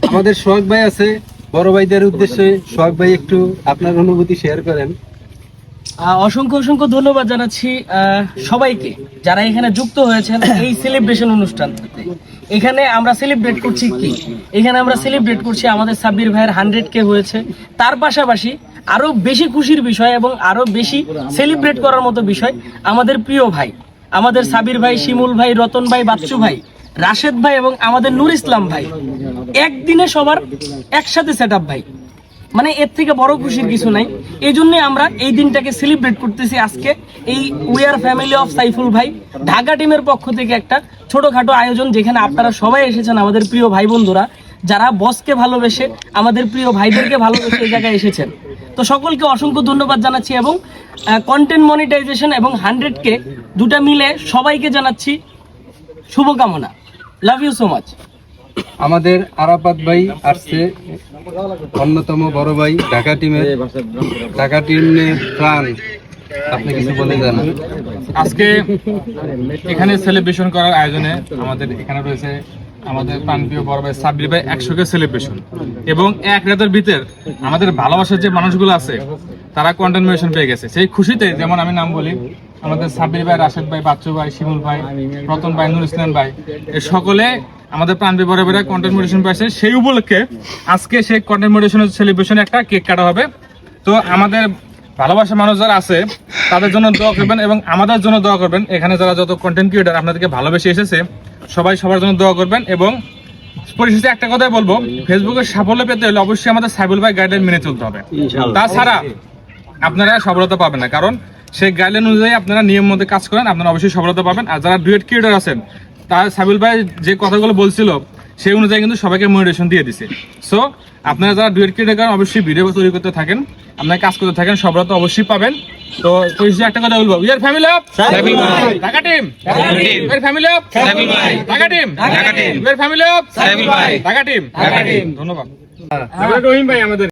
আমাদের সোহাগ ভাই আছে, বড় ভাইদের উদ্দেশ্যে সোহাগ ভাই একটু আপনার অনুভূতি শেয়ার করেন। অসংখ্য অসংখ্য ধন্যবাদ জানাচ্ছি সবাইকে যারা এখানে যুক্ত হয়েছেন এই সেলিব্রেশন অনুষ্ঠানটাতে। এখানে আমরা সেলিব্রেট করছি কি? এখানে আমরা সেলিব্রেট করছি আমাদের সাব্বির ভাইয়ের 100K হয়েছে। তার পাশাপাশি আরো বেশি খুশির বিষয় এবং আরো বেশি সেলিব্রেট করার মতো বিষয়, আমাদের প্রিয় ভাই, আমাদের সাবির ভাই, শিমুল ভাই, রতন ভাই, বাচ্চু ভাই, রাশেদ ভাই এবং আমাদের নূর ইসলাম ভাই একদিনে সবার একসাথে সেট আপ ভাই, মানে এর থেকে বড় খুশির কিছু নাই। এই জন্য আমরা এই দিনটাকে সেলিব্রেট করতেছি আজকে। এই we are family of Saiful ভাই ঢাকা টিমের পক্ষ থেকে একটা ছোটখাটো আয়োজন, যেখানে আপনারা সবাই এসেছেন, আমাদের প্রিয় ভাই বন্ধুরা যারা বসকে ভালোবেসে, আমাদের প্রিয় ভাইদেরকে ভালোবেসে এই জায়গায় এসেছেন। তো সকলকে অসংখ্য ধন্যবাদ জানাচ্ছি এবং কন্টেন্ট মনিটাইজেশন এবং 100K দুটা মিলে সবাইকে জানাচ্ছি শুভকামনা। Love you so much. আমাদের আরাফাত ভাই আসছে, অন্যতম বড় ভাই, ঢাকা টিমের প্রাণ। আপনি কিছু বলে জানান। আজকে এখানে সেলিব্রেশন করার আয়োজনে আমাদের এখানে রয়েছে আমাদের প্রাণপ্রিয় বড় ভাই সাব্বির ভাই 100K সেলিব্রেশন, এবং এক রাতের ভিতর আমাদের ভালোবাসার যে মানুষগুলো আছে তারা কন্টেন্ট মনিটাইজেশন পেয়ে গেছে। সেই খুশিতে যেমন আমি নাম বলি, আমাদের সাব্বির ভাই, রাশেদ ভাই, বাচ্চু ভাই, শিমুল ভাই, রতন ভাই, নুর ইসলাম ভাই, এ সকলে আমাদের প্রাণপ্রিয় বড় ভাইরা কন্টেন্ট মনিটাইজেশন পাইছে। সেই উপলক্ষে আজকে সেই কন্টেন্ট মনিটাইজেশন সেলিব্রেশনে একটা কেক কাটা হবে। তো আমাদের ভালোবাসার মানুষ যারা আছে তাদের জন্য দোয়া করবেন এবং আমাদের জন্য দোয়া করবেন। এখানে যারা যত কন্টেন্ট ক্রিয়েটর আপনাদেরকে ভালোবেসে এসেছে সবাই সবার জন্য দোয়া করবেন। এবং পরিশেষে একটা কথাই বলবো, ফেসবুকের সাফল্য পেতে হলে অবশ্যই আমাদের সাইবুল ভাই গাইডলাইন মেনে চলতে হবে, তাছাড়া আপনারা সফলতা পাবেন না। কারণ সেই গাইডলাইন অনুযায়ী আপনারা নিয়ম মধ্যে কাজ করেন, আপনারা অবশ্যই সফলতা পাবেন। আর যারা ডুয়েট ক্রিয়েটর আছেন, তার সাইবুল ভাই যে কথাগুলো বলছিল সেই অনুযায়ী কিন্তু সবাইকে মনিটাইজেশন দিয়ে দিছে। সো আপনারা যারা ডুয়েট ক্রিয়েটর করেন অবশ্যই ভিডিও তৈরি করতে থাকেন, আপনারা কাজ করতে থাকেন, সফলতা অবশ্যই পাবেন। তো পরিশেষে একটা কথা বলবো, we are family of Saibul ভাই Dhaka team, we are family of Saibul ভাই Dhaka team, we are family of Saibul ভাই ঢাকা টিম। ধন্যবাদ। রহিম ভাই আমাদের